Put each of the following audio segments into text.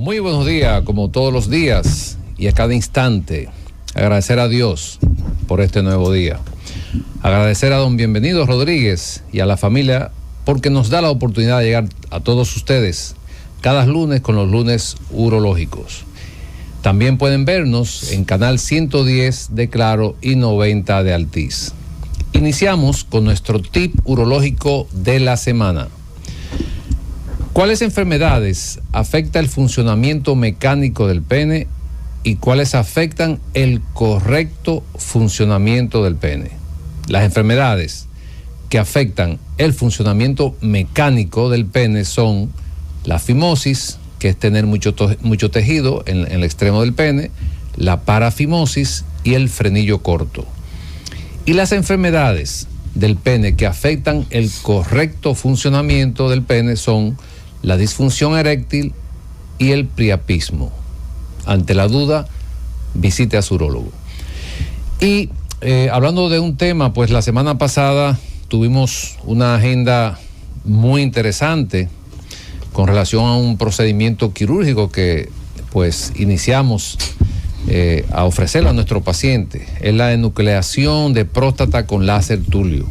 Muy buenos días, como todos los días y a cada instante. Agradecer a Dios por este nuevo día. Agradecer a don Bienvenido Rodríguez y a la familia porque nos da la oportunidad de llegar a todos ustedes cada lunes con los lunes urológicos. También pueden vernos en canal 110 de Claro y 90 de Altiz. Iniciamos con nuestro tip urológico de la semana. ¿Cuáles enfermedades afecta el funcionamiento mecánico del pene y cuáles afectan el correcto funcionamiento del pene? Las enfermedades que afectan el funcionamiento mecánico del pene son la fimosis, que es tener mucho tejido en el extremo del pene, la parafimosis y el frenillo corto. Y las enfermedades del pene que afectan el correcto funcionamiento del pene son la disfunción eréctil y el priapismo. Ante la duda, visite a su urólogo. Y hablando de un tema, pues la semana pasada tuvimos una agenda muy interesante con relación a un procedimiento quirúrgico que pues iniciamos a ofrecerle a nuestro paciente. Es la enucleación de próstata con láser tulio.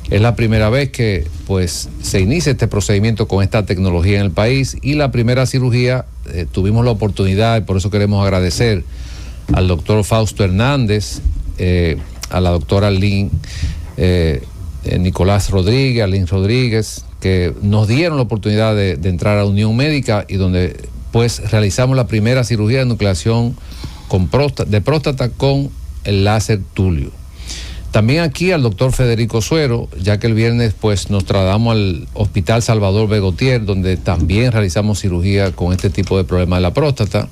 Es la primera vez que pues se inicia este procedimiento con esta tecnología en el país y la primera cirugía tuvimos la oportunidad, y por eso queremos agradecer al doctor Fausto Hernández, a la doctora Nicolás Rodríguez, a Lynn Rodríguez, que nos dieron la oportunidad de entrar a Unión Médica y donde pues realizamos la primera cirugía de nucleación de próstata con el láser tulio. También aquí al doctor Federico Suero, ya que el viernes pues nos trasladamos al Hospital Salvador Begotier, donde también realizamos cirugía con este tipo de problema de la próstata.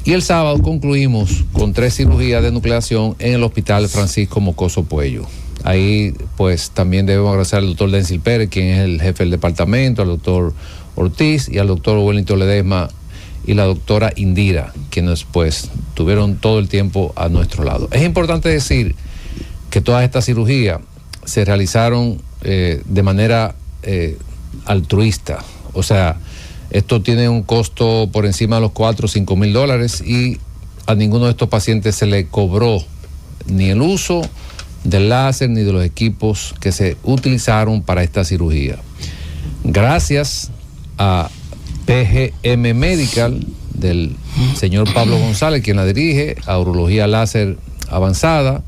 Y el sábado concluimos con 3 cirugías de nucleación en el Hospital Francisco Mocoso Puello. Ahí pues también debemos agradecer al doctor Dencil Pérez, quien es el jefe del departamento, al doctor Ortiz y al doctor Wellington Ledesma y la doctora Indira, quienes pues tuvieron todo el tiempo a nuestro lado. Es importante decir que todas estas cirugías se realizaron de manera altruista. O sea, esto tiene un costo por encima de los $4 o $5,000 y a ninguno de estos pacientes se le cobró ni el uso del láser ni de los equipos que se utilizaron para esta cirugía. Gracias a PGM Medical del señor Pablo González, quien la dirige, a Urología Láser Avanzada,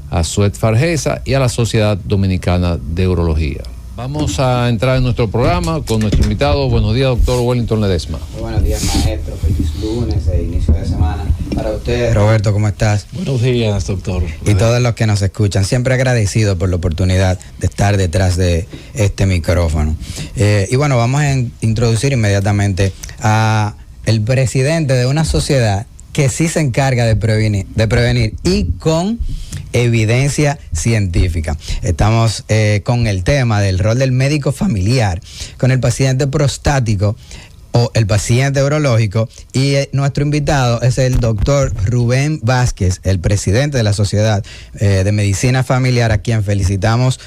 a Suet Fargesa y a la Sociedad Dominicana de Urología. Vamos a entrar en nuestro programa con nuestro invitado. Buenos días, doctor Wellington Ledesma. Muy buenos días, maestro. Feliz lunes e inicio de semana para usted. Roberto, ¿cómo estás? Buenos días, doctor. Y todos los que nos escuchan, siempre agradecido por la oportunidad de estar detrás de este micrófono. Y bueno, vamos a introducir inmediatamente a el presidente de una sociedad que sí se encarga de prevenir y con evidencia científica. Estamos con el tema del rol del médico familiar con el paciente prostático o el paciente urológico, y nuestro invitado es el doctor Rubén Vázquez, el presidente de la Sociedad de Medicina Familiar, a quien felicitamos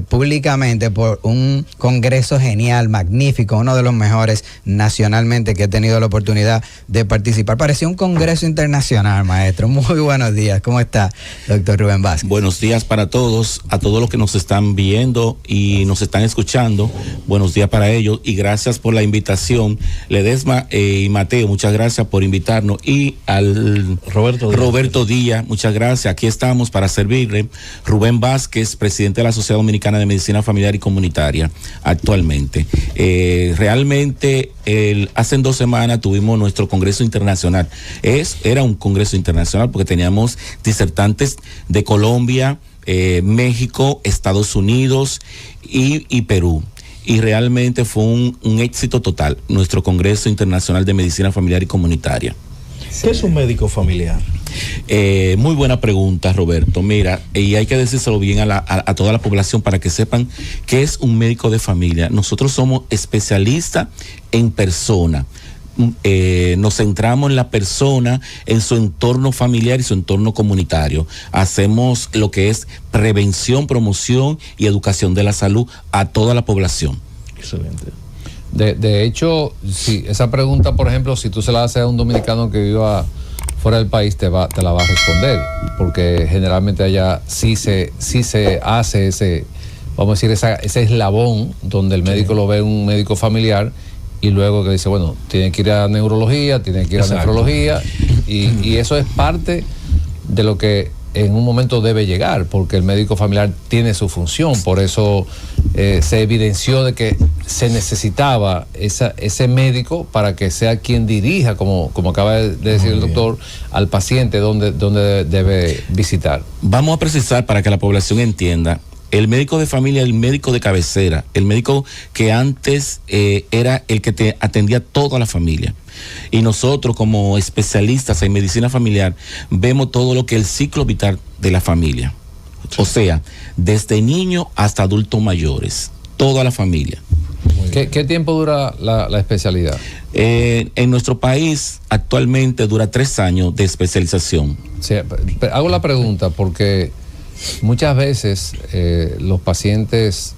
públicamente por un congreso genial, magnífico, uno de los mejores nacionalmente que he tenido la oportunidad de participar. Parecía un congreso internacional, maestro. Muy buenos días. ¿Cómo está, doctor Rubén Vázquez? Buenos días para todos, a todos los que nos están viendo y nos están escuchando. Buenos días para ellos y gracias por la invitación. Ledesma y Mateo, muchas gracias por invitarnos, y al Roberto Díaz, muchas gracias. Aquí estamos para servirle. Rubén Vázquez, presidente de la Sociedad Dominicana de Medicina Familiar y Comunitaria actualmente. Realmente hace 2 semanas tuvimos nuestro congreso internacional. Era un congreso internacional porque teníamos disertantes de Colombia, México, Estados Unidos y Perú. Y realmente fue un éxito total, nuestro Congreso Internacional de Medicina Familiar y Comunitaria. ¿Qué es un médico familiar? Muy buena pregunta, Roberto. Mira, y hay que decírselo bien a toda la población para que sepan qué es un médico de familia. Nosotros somos especialistas en persona. Nos centramos en la persona, en su entorno familiar y su entorno comunitario. Hacemos lo que es prevención, promoción y educación de la salud a toda la población. Excelente. De hecho, si esa pregunta, por ejemplo, si tú se la haces a un dominicano que viva fuera del país, te la va a responder, porque generalmente allá sí se hace ese, vamos a decir, ese eslabón donde el médico lo ve un médico familiar y luego que dice, bueno, tiene que ir a neurología, tiene que ir a nefrología, y eso es parte de lo que en un momento debe llegar, porque el médico familiar tiene su función. Por eso se evidenció de que se necesitaba ese médico para que sea quien dirija, como acaba de decir el doctor, al paciente donde debe visitar. Vamos a precisar para que la población entienda. El médico de familia, el médico de cabecera, el médico que antes era el que te atendía toda la familia. Y nosotros como especialistas en medicina familiar vemos todo lo que es el ciclo vital de la familia. O sea, desde niños hasta adultos mayores, toda la familia. ¿Qué tiempo dura la especialidad? En nuestro país actualmente dura 3 años de especialización. Sí, hago la pregunta porque muchas veces los pacientes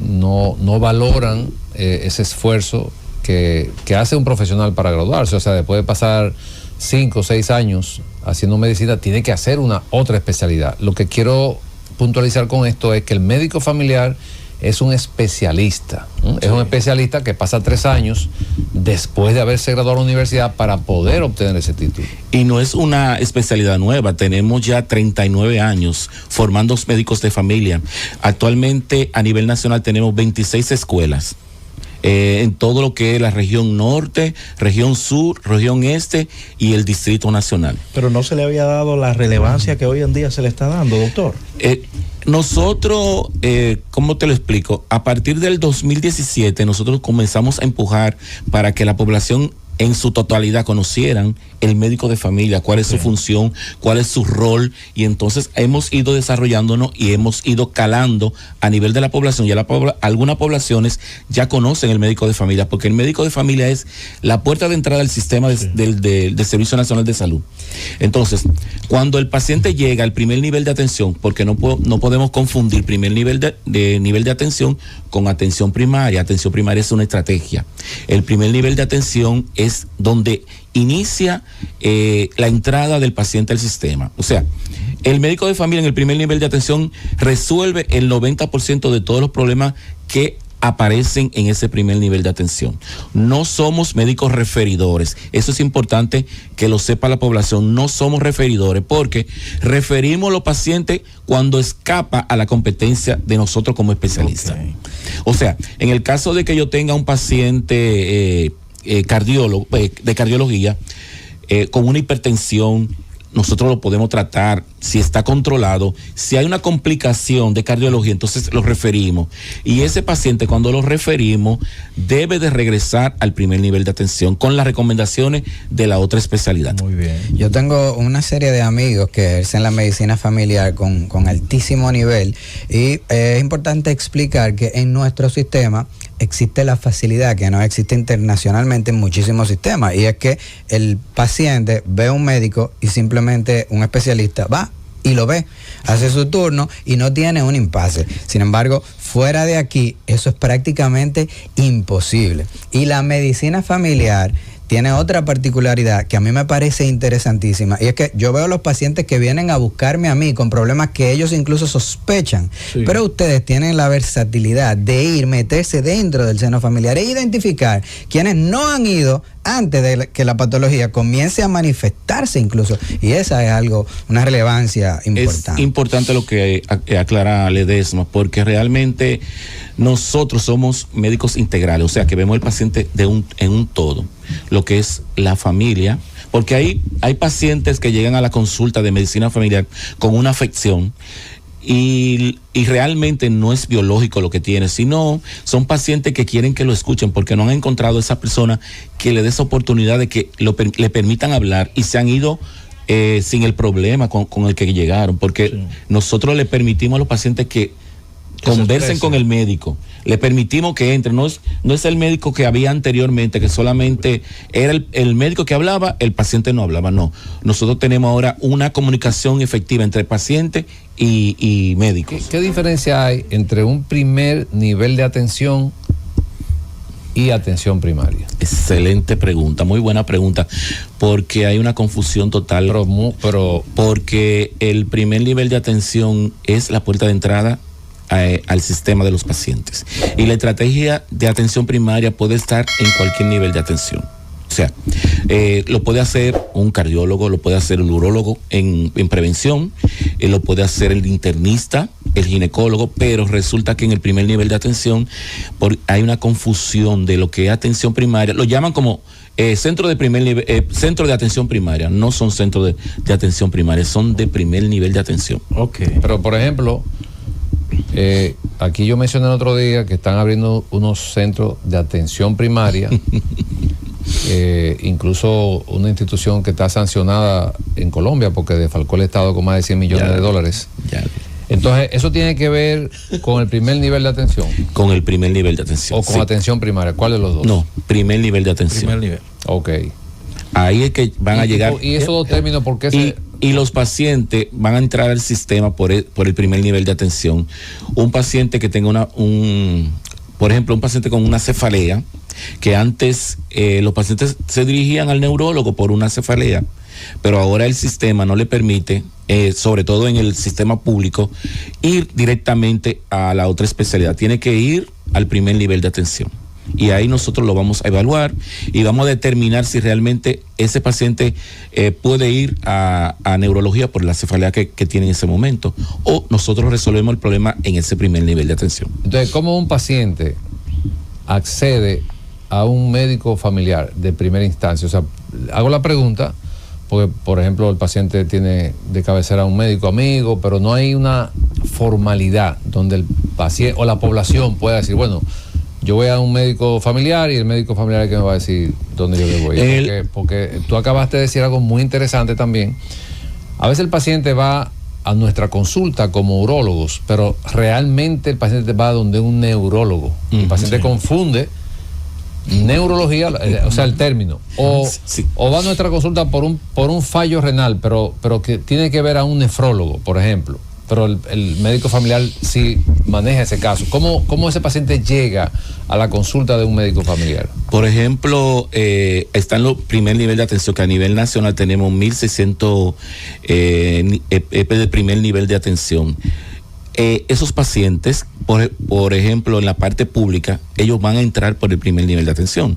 no valoran ese esfuerzo que hace un profesional para graduarse. O sea, después de pasar 5 o 6 años haciendo medicina, tiene que hacer otra especialidad. Lo que quiero puntualizar con esto es que el médico familiar es un especialista. Sí. Es un especialista que pasa 3 años después de haberse graduado a la universidad para poder obtener ese título. Y no es una especialidad nueva, tenemos ya 39 años formando médicos de familia. Actualmente a nivel nacional tenemos 26 escuelas. En todo lo que es la región norte, región sur, región este y el Distrito Nacional. Pero no se le había dado la relevancia que hoy en día se le está dando, doctor. Nosotros, ¿cómo te lo explico? A partir del 2017 nosotros comenzamos a empujar para que la población en su totalidad conocieran el médico de familia, cuál es su función, cuál es su rol, y entonces hemos ido desarrollándonos y hemos ido calando a nivel de la población. Ya algunas poblaciones ya conocen el médico de familia, porque el médico de familia es la puerta de entrada del sistema del Servicio Nacional de Salud. Entonces, cuando el paciente llega al primer nivel de atención, porque no podemos confundir primer nivel de atención con atención primaria. Atención primaria es una estrategia. El primer nivel de atención es donde inicia la entrada del paciente al sistema. O sea, el médico de familia en el primer nivel de atención resuelve el 90% de todos los problemas que aparecen en ese primer nivel de atención. No somos médicos referidores. Eso es importante que lo sepa la población. No somos referidores porque referimos a los pacientes cuando escapa a la competencia de nosotros como especialistas. Okay. O sea, en el caso de que yo tenga un paciente cardiólogo de cardiología con una hipertensión, nosotros lo podemos tratar si está controlado. Si hay una complicación de cardiología, entonces lo referimos. Y ese paciente, cuando lo referimos, debe de regresar al primer nivel de atención con las recomendaciones de la otra especialidad. Muy bien. Yo tengo una serie de amigos que ejercen la medicina familiar con altísimo nivel, y es importante explicar que en nuestro sistema existe la facilidad que no existe internacionalmente en muchísimos sistemas, y es que el paciente ve a un médico y simplemente un especialista va y lo ve, hace su turno y no tiene un impasse. Sin embargo, fuera de aquí, eso es prácticamente imposible. Y la medicina familiar tiene otra particularidad que a mí me parece interesantísima, y es que yo veo los pacientes que vienen a buscarme a mí con problemas que ellos incluso sospechan, pero ustedes tienen la versatilidad de meterse dentro del seno familiar e identificar quienes no han ido antes de que la patología comience a manifestarse incluso, y esa es una relevancia importante. Es importante lo que aclara Ledesma, porque realmente nosotros somos médicos integrales, o sea que vemos el paciente en un todo, lo que es la familia, porque hay pacientes que llegan a la consulta de medicina familiar con una afección y realmente no es biológico lo que tiene, sino son pacientes que quieren que lo escuchen porque no han encontrado esa persona que le dé esa oportunidad de que le permitan hablar, y se han ido sin el problema con el que llegaron, porque nosotros le permitimos a los pacientes que conversen con el médico, le permitimos que entre, no es el médico que había anteriormente, que solamente era el médico que hablaba, el paciente no hablaba, no. Nosotros tenemos ahora una comunicación efectiva entre paciente y médicos. ¿Qué diferencia hay entre un primer nivel de atención y atención primaria? Excelente pregunta, muy buena pregunta, porque hay una confusión total. Porque el primer nivel de atención es la puerta de entrada al sistema de los pacientes. Y la estrategia de atención primaria puede estar en cualquier nivel de atención. O sea, lo puede hacer un cardiólogo, lo puede hacer un urólogo en prevención, lo puede hacer el internista, el ginecólogo, pero resulta que en el primer nivel de atención hay una confusión de lo que es atención primaria. Lo llaman como centro de primer nivel, centro de atención primaria. No son centros de atención primaria, son de primer nivel de atención. Ok. Pero, por ejemplo, aquí yo mencioné el otro día que están abriendo unos centros de atención primaria. Incluso una institución que está sancionada en Colombia porque defalcó el Estado con más de 100 millones de dólares. Entonces, ¿eso tiene que ver con el primer nivel de atención? Con el primer nivel de atención. ¿O con atención primaria? ¿Cuál de los dos? No, primer nivel de atención. Primer nivel. Ok. Ahí es que van a llegar. ¿Y esos dos términos por qué y los pacientes van a entrar al sistema por el primer nivel de atención? Un paciente que tenga por ejemplo, un paciente con una cefalea, que antes los pacientes se dirigían al neurólogo por una cefalea, pero ahora el sistema no le permite, sobre todo en el sistema público, ir directamente a la otra especialidad. Tiene que ir al primer nivel de atención. Y ahí nosotros lo vamos a evaluar y vamos a determinar si realmente ese paciente puede ir a neurología por la cefalea que tiene en ese momento, o nosotros resolvemos el problema en ese primer nivel de atención. Entonces, ¿cómo un paciente accede a un médico familiar de primera instancia? O sea, hago la pregunta porque, por ejemplo, el paciente tiene de cabecera a un médico amigo, pero no hay una formalidad donde el paciente o la población pueda decir, bueno, yo voy a un médico familiar y el médico familiar es que me va a decir dónde yo debo ir. Porque tú acabaste de decir algo muy interesante también. A veces el paciente va a nuestra consulta como urólogos, pero realmente el paciente va donde un neurólogo. El paciente confunde neurología, o sea, el término. O va a nuestra consulta por un fallo renal, pero que tiene que ver a un nefrólogo, por ejemplo. Pero el médico familiar sí maneja ese caso. ¿Cómo ese paciente llega a la consulta de un médico familiar? Por ejemplo, está en el primer nivel de atención, que a nivel nacional tenemos 1.600 de primer nivel de atención. Esos pacientes, por ejemplo, en la parte pública, ellos van a entrar por el primer nivel de atención.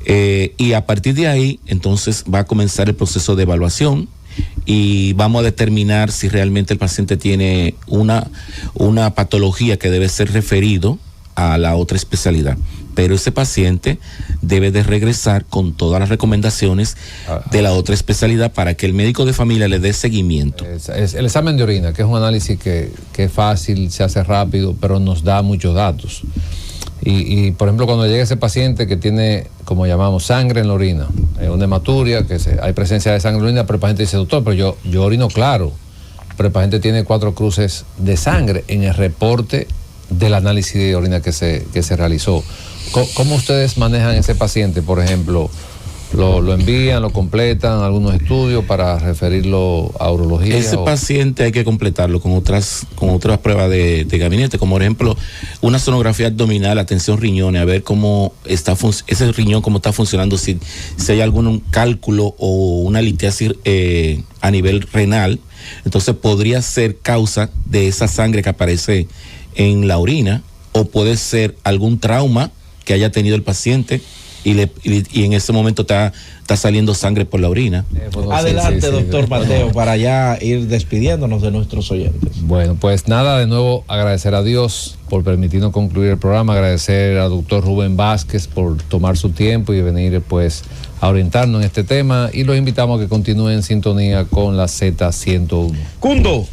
Y a partir de ahí, entonces, va a comenzar el proceso de evaluación y vamos a determinar si realmente el paciente tiene una patología que debe ser referido a la otra especialidad. Pero ese paciente debe de regresar con todas las recomendaciones de la otra especialidad para que el médico de familia le dé seguimiento. Es el examen de orina, que es un análisis que es fácil, se hace rápido, pero nos da muchos datos. Y por ejemplo, cuando llega ese paciente que tiene, como llamamos, sangre en la orina, una hematuria, hay presencia de sangre en la orina, pero el paciente dice, doctor, pero yo orino claro, pero el paciente tiene 4 cruces de sangre en el reporte del análisis de orina que se realizó. ¿Cómo ustedes manejan ese paciente? Por ejemplo, lo envían, lo completan, algunos estudios para referirlo a urología. Ese paciente hay que completarlo con otras pruebas de gabinete, como por ejemplo una sonografía abdominal, atención riñones, a ver cómo está ese riñón, cómo está funcionando, si hay algún cálculo o una litiasis a nivel renal. Entonces podría ser causa de esa sangre que aparece en la orina, o puede ser algún trauma que haya tenido el paciente y en ese momento está saliendo sangre por la orina. Adelante, doctor Mateo, para ya ir despidiéndonos de nuestros oyentes. Bueno, pues nada, de nuevo agradecer a Dios por permitirnos concluir el programa, agradecer al doctor Rubén Vázquez por tomar su tiempo y venir pues a orientarnos en este tema, y los invitamos a que continúen en sintonía con la Z101. Cundo.